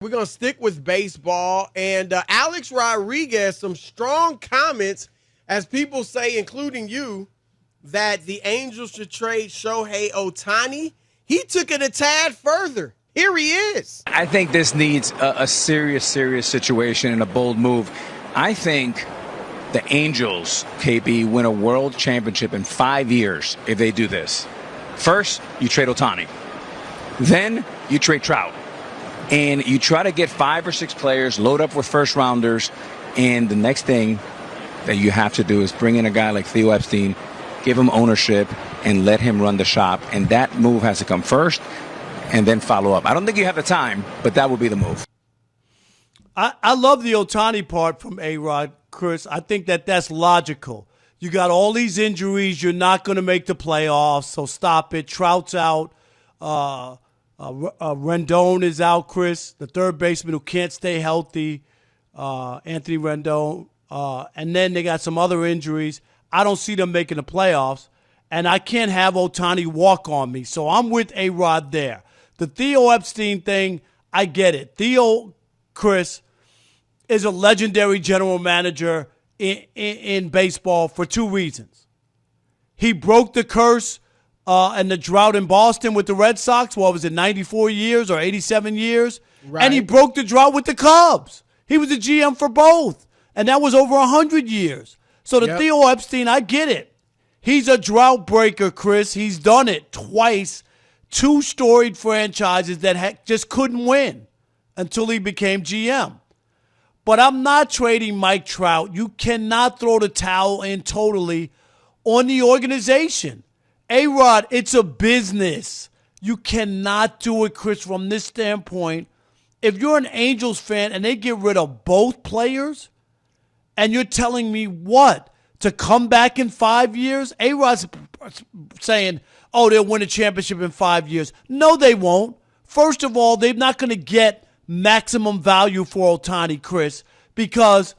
We're going to stick with baseball. And Alex Rodriguez, some strong comments, as people say, including you, that the Angels should trade Shohei Ohtani. He took it a tad further. Here he is. I think this needs a serious situation and a bold move. I think the Angels, KB, win a world championship in 5 years if they do this. First, you trade Ohtani. Then you trade Trout. And you try to get 5 or 6 players, load up with first-rounders, and the next thing that you have to do is bring in a guy like Theo Epstein, give him ownership, and let him run the shop. And that move has to come first and then follow up. I don't think you have the time, but that would be the move. I love the Ohtani part from A-Rod, Chris. I think that's logical. You got all these injuries. You're not going to make the playoffs, so stop it. Trout's out. Rendon is out, Chris, the third baseman who can't stay healthy, Anthony Rendon. And then they got some other injuries. I don't see them making the playoffs, and I can't have Ohtani walk on me. So I'm with A-Rod there. The Theo Epstein thing, I get it. Theo, Chris, is a legendary general manager in baseball for 2 reasons. He broke the curse and the drought in Boston with the Red Sox. What was it, 94 years or 87 years? Right. And he broke the drought with the Cubs. He was the GM for both, and that was over 100 years. So the Theo Epstein, I get it. He's a drought breaker, Chris. He's done it twice. 2 storied franchises that just couldn't win until he became GM. But I'm not trading Mike Trout. You cannot throw the towel in totally on the organization. A-Rod, it's a business. You cannot do it, Chris, from this standpoint. If you're an Angels fan and they get rid of both players, and you're telling me what? To come back in 5 years? A-Rod's saying, oh, they'll win a championship in 5 years. No, they won't. First of all, they're not going to get maximum value for Ohtani, Chris, because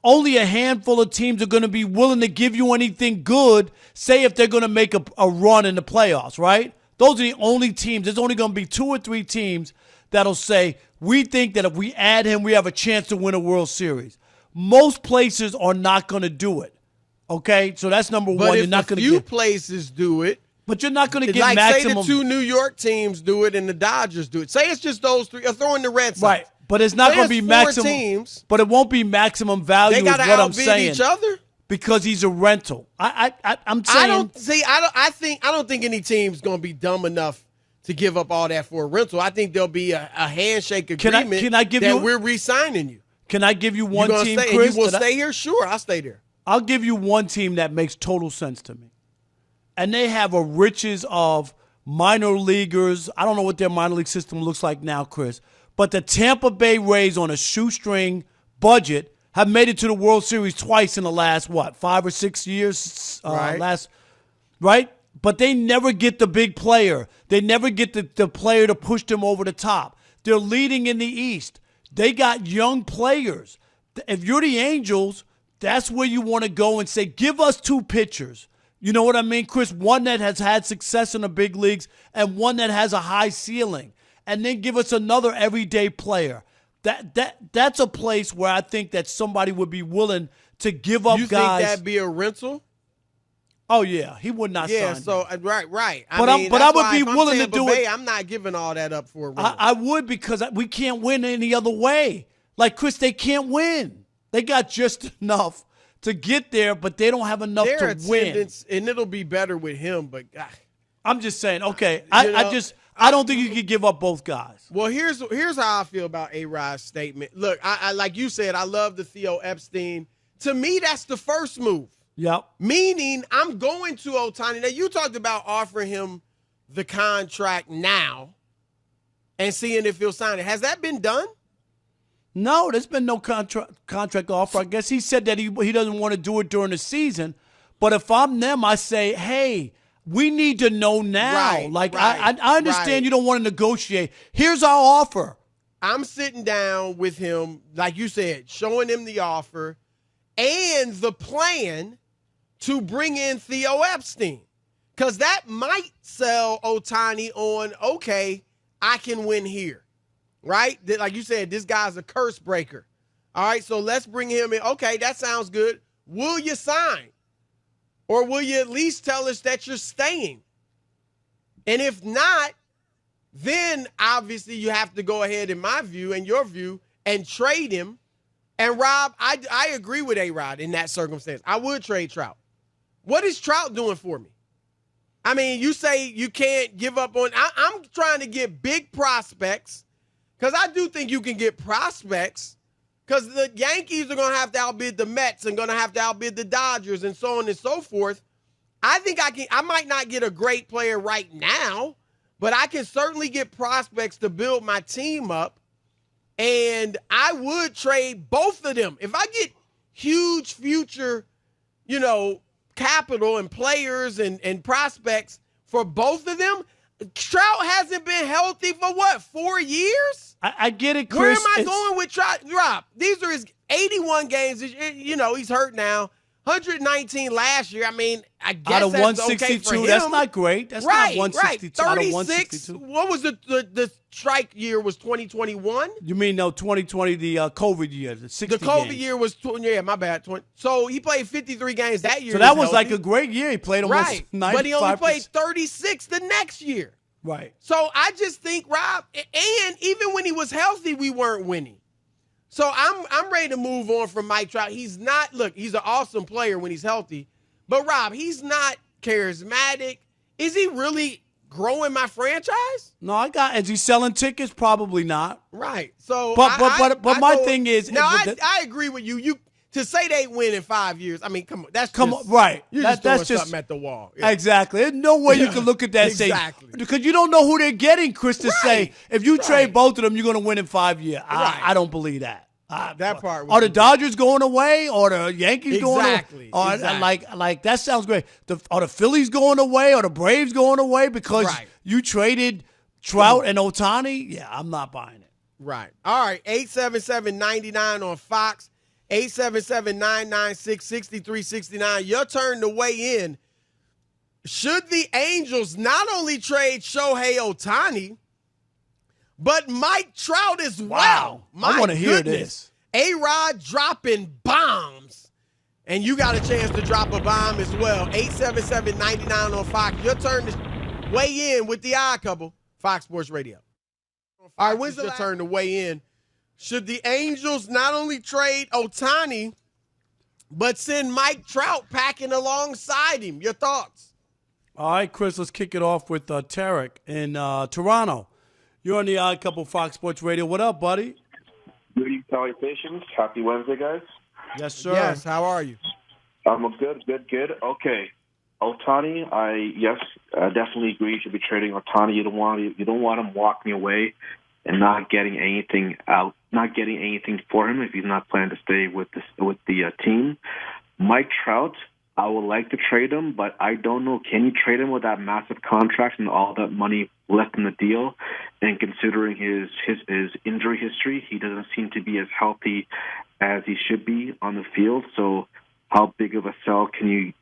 only a handful of teams are going to be willing to give you anything good, say if they're going to make a run in the playoffs, right? Those are the only teams. There's only going to be 2 or 3 teams that'll say, we think that if we add him, we have a chance to win a World Series. Most places are not going to do it, okay? So that's number one. You're not going to get. But if a few places do it. But you're not going to get like maximum. Say the 2 New York teams do it and the Dodgers do it. Say it's just those 3. Or throw in the Red Sox. Right. But it's not going to be maximum. Teams, but it won't be maximum value. They got to outbid each other because he's a rental. I'm saying. I don't think any team's going to be dumb enough to give up all that for a rental. I think there'll be a handshake agreement we're re-signing you. Can I give you one team, Chris? And you will stay here? Sure, I'll stay there. I'll give you one team that makes total sense to me, and they have a riches of minor leaguers. I don't know what their minor league system looks like now, Chris. But the Tampa Bay Rays on a shoestring budget have made it to the World Series twice in the last, 5 or 6 years? Right? But they never get the big player. They never get the player to push them over the top. They're leading in the East. They got young players. If you're the Angels, that's where you want to go and say, give us 2 pitchers. You know what I mean, Chris? One that has had success in the big leagues and one that has a high ceiling. And then give us another everyday player. That's a place where I think that somebody would be willing to give up guys. You think that'd be a rental? Oh, yeah. He would not sign. Yeah, so, right. But I would be willing to do it. I'm not giving all that up for a rental. I would, because we can't win any other way. Like, Chris, they can't win. They got just enough to get there, but they don't have enough to win. And it'll be better with him, but I'm just saying, okay, I don't think you could give up both guys. Well, here's how I feel about A-Rod's statement. Look, I like you said, I love the Theo Epstein. To me, that's the first move. Yep. Meaning, I'm going to Ohtani. Now, you talked about offering him the contract now and seeing if he'll sign it. Has that been done? No, there's been no contract offer. I guess he said that he doesn't want to do it during the season. But if I'm them, I say, hey, we need to know now. I understand you don't want to negotiate. Here's our offer. I'm sitting down with him, like you said, showing him the offer and the plan to bring in Theo Epstein. Because that might sell Ohtani on, okay, I can win here. right? Like you said, this guy's a curse breaker. All right, so let's bring him in. Okay, that sounds good. Will you sign? Or will you at least tell us that you're staying? And if not, then obviously you have to go ahead, in my view and your view, and trade him. And Rob, I agree with A-Rod in that circumstance. I would trade Trout. What is Trout doing for me? I mean, you say you can't give up on. I'm trying to get big prospects because I do think you can get prospects because the Yankees are going to have to outbid the Mets and going to have to outbid the Dodgers and so on and so forth. I think I might not get a great player right now, but I can certainly get prospects to build my team up. And I would trade both of them. If I get huge future, capital and players and prospects for both of them, Trout hasn't been healthy for 4 years? I get it, Chris. Where am I going with Trout? Rob, these are his 81 games. He's hurt now. 119 last year. I mean, I guess out of that's 162, okay for him. that's not great. That's right, not 162 right. out of 36. 162. What was the strike year? Was 2021? You mean 2020, the COVID year, the 60 The COVID games. year was my bad. 20. So he played 53 games that year. So that was healthy. like a great year. He played almost right, 95%. but he only played 36 the next year. Right. So I just think, Rob, and even when he was healthy, we weren't winning. So I'm ready to move on from Mike Trout. He's an awesome player when he's healthy. But, Rob, he's not charismatic. Is he really growing my franchise? No, is he selling tickets? Probably not. Right. So, but my thing is, now I agree with you. You to say they win in 5 years. I mean, come on. Right. You're just throwing something at the wall. Yeah. Exactly. There's no way you can look at that and say, because you don't know who they're getting, Chris, to say if you trade both of them, you're going to win in 5 years. I don't believe that. That part. Are the Dodgers going away, or the Yankees going away? Exactly. Like that sounds great. Are the Phillies going away, or the Braves going away because you traded Trout and Ohtani? Yeah, I'm not buying it. Right. All right. 877-99 on Fox. 877-996-6369. Your turn to weigh in. Should the Angels not only trade Shohei Ohtani, but Mike Trout as well? Wow. I want to hear this. A-Rod dropping bombs. And you got a chance to drop a bomb as well. 877-99 on Fox. Your turn to weigh in with the Odd Couple. Fox Sports Radio. All right, when's your turn to weigh in? Should the Angels not only trade Ohtani, but send Mike Trout packing alongside him? Your thoughts? All right, Chris, let's kick it off with Tarek in Toronto. You're on the Odd Couple Fox Sports Radio. What up, buddy? Good evening, salutations. Happy Wednesday, guys. Yes, sir. Yes, how are you? I'm good. Okay. Ohtani, I definitely agree you should be trading Ohtani. You don't want him walking away and not getting anything for him if he's not planning to stay with the team. Mike Trout, I would like to trade him, but I don't know. Can you trade him with that massive contract and all that money left in the deal? And considering his injury history, he doesn't seem to be as healthy as he should be on the field. So, how big of a sell can you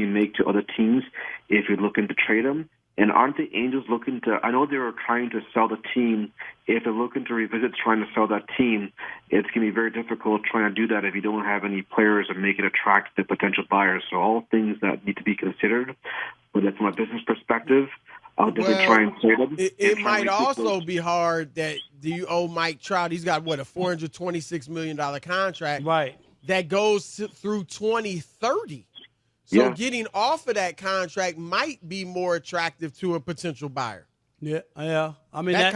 make to other teams if you're looking to trade him? And aren't the Angels looking to – I know they were trying to sell the team. If they're looking to revisit trying to sell that team, it's going to be very difficult trying to do that if you don't have any players and make it attractive to potential buyers. So all things that need to be considered. But from a business perspective, I'll definitely try and trade them. It might also be hard that you owe Mike Trout. He's got, a $426 million contract. Right. That goes through 2030. So getting off of that contract might be more attractive to a potential buyer. Yeah. I mean, that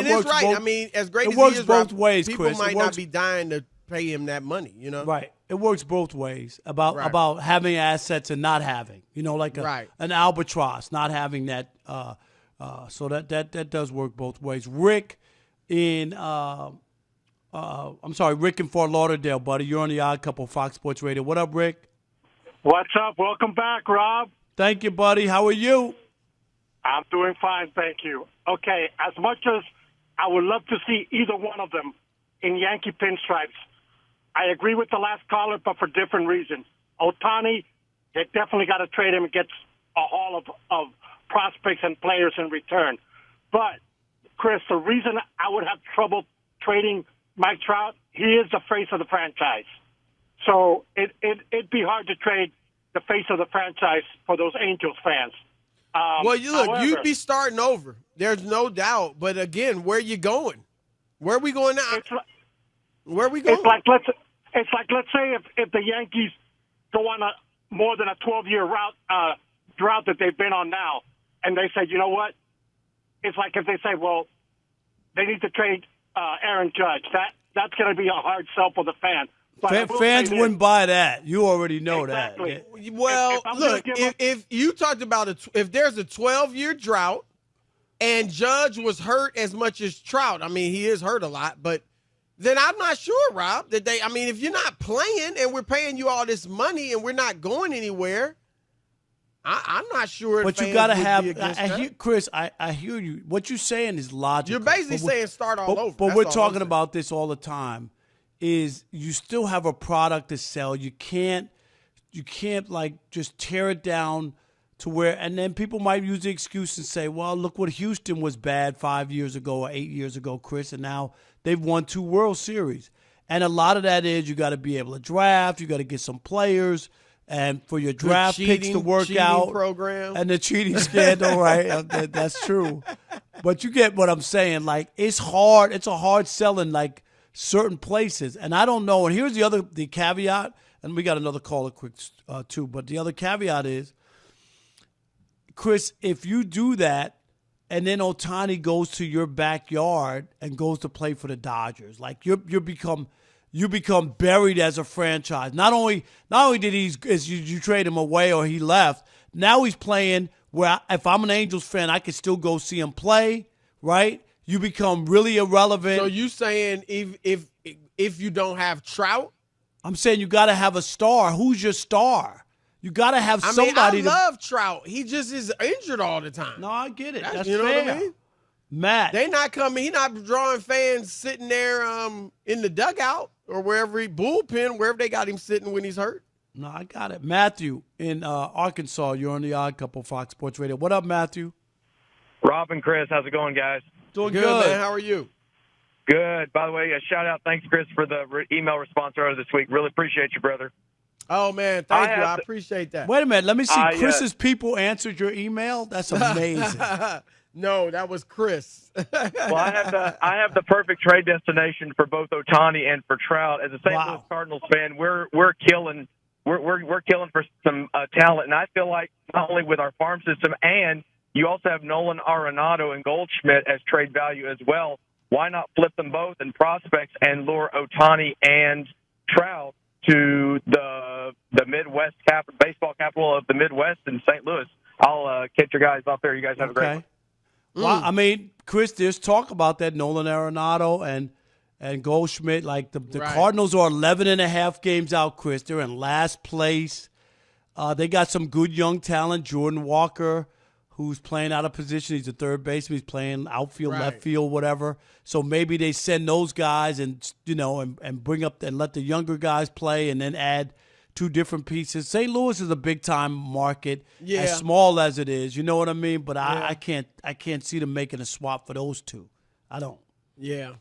works right. Both, I mean, as great as it works he is, both ways, people Chris. might not be dying to pay him that money, Right. It works both ways about having assets and not having, like an albatross, not having that. So that does work both ways. Rick in Rick in Fort Lauderdale, buddy. You're on the Odd Couple Fox Sports Radio. What up, Rick? What's up? Welcome back, Rob. Thank you, buddy. How are you? I'm doing fine, thank you. Okay, as much as I would love to see either one of them in Yankee pinstripes, I agree with the last caller, but for different reasons. Ohtani, they definitely got to trade him and get a haul of prospects and players in return. But Chris, the reason I would have trouble trading Mike Trout, he is the face of the franchise. So it'd be hard to trade the face of the franchise for those Angels fans. Well, However, you'd be starting over. There's no doubt. But again, where you going? Where are we going now? Where are we going? It's like let's say if the Yankees go on more than a 12-year drought that they've been on now, and they say, you know what? It's like if they say, well, they need to trade Aaron Judge. That's going to be a hard sell for the fan. But Fans wouldn't buy that. You already know exactly. that. Well, look, if you talked about if there's a 12-year drought and Judge was hurt as much as Trout, I mean, he is hurt a lot, but then I'm not sure, Rob, that if you're not playing and we're paying you all this money and we're not going anywhere, I'm not sure. But you got to have, Chris, I hear you. What you're saying is logical. You're basically saying start all over. But we're talking about this all the time. Is you still have a product to sell. You can't like just tear it down to where, and then people might use the excuse and say, well, look what Houston was bad 5 years ago or 8 years ago, Chris, and now they've won 2 World Series. And a lot of that is you got to be able to draft, you got to get some players, and for your draft picks to work out. Program. And the cheating scandal, right? That's true. But you get what I'm saying. Like, it's hard. It's a hard selling, like, certain places, and I don't know. And here's the caveat, and we got another caller quick too. But the other caveat is, Chris, if you do that, and then Ohtani goes to your backyard and goes to play for the Dodgers, like you become buried as a franchise. Not only did you trade him away or he left, now he's playing where if I'm an Angels fan, I can still go see him play, right? You become really irrelevant. So you saying if you don't have Trout? I'm saying you got to have a star. Who's your star? You got to have somebody. I love Trout. He just is injured all the time. No, I get it. That's you know fair. what I mean? Matt. They not coming. He not drawing fans sitting there in the dugout or wherever bullpen, wherever they got him sitting when he's hurt. No, I got it. Matthew in Arkansas. You're on the Odd Couple, Fox Sports Radio. What up, Matthew? Rob and Chris, how's it going, guys? Doing good, man. How are you? Good. By the way, a shout out. Thanks, Chris, for the email response earlier this week. Really appreciate you, brother. Oh, man. Thank you. I appreciate that. Wait a minute. Let me see. Chris's people answered your email? That's amazing. No, that was Chris. Well, I have the perfect trade destination for both Ohtani and for Trout. As a St. Louis Cardinals fan, we're killing for some talent, and I feel like not only with our farm system, and you also have Nolan Arenado and Goldschmidt as trade value as well. Why not flip them both in prospects and lure Ohtani and Trout to the Midwest baseball capital of the Midwest in St. Louis? I'll catch your guys out there. You guys have a great one. Well, I mean, Chris, there's talk about that Nolan Arenado and Goldschmidt. Like the Cardinals are 11.5 games out, Chris. They're in last place. They got some good young talent. Jordan Walker, who's playing out of position. He's a third baseman. He's playing outfield, left field, whatever. So maybe they send those guys and bring up and let the younger guys play and then add two different pieces. St. Louis is a big-time market, as small as it is. You know what I mean? But I can't see them making a swap for those two. I don't. Yeah.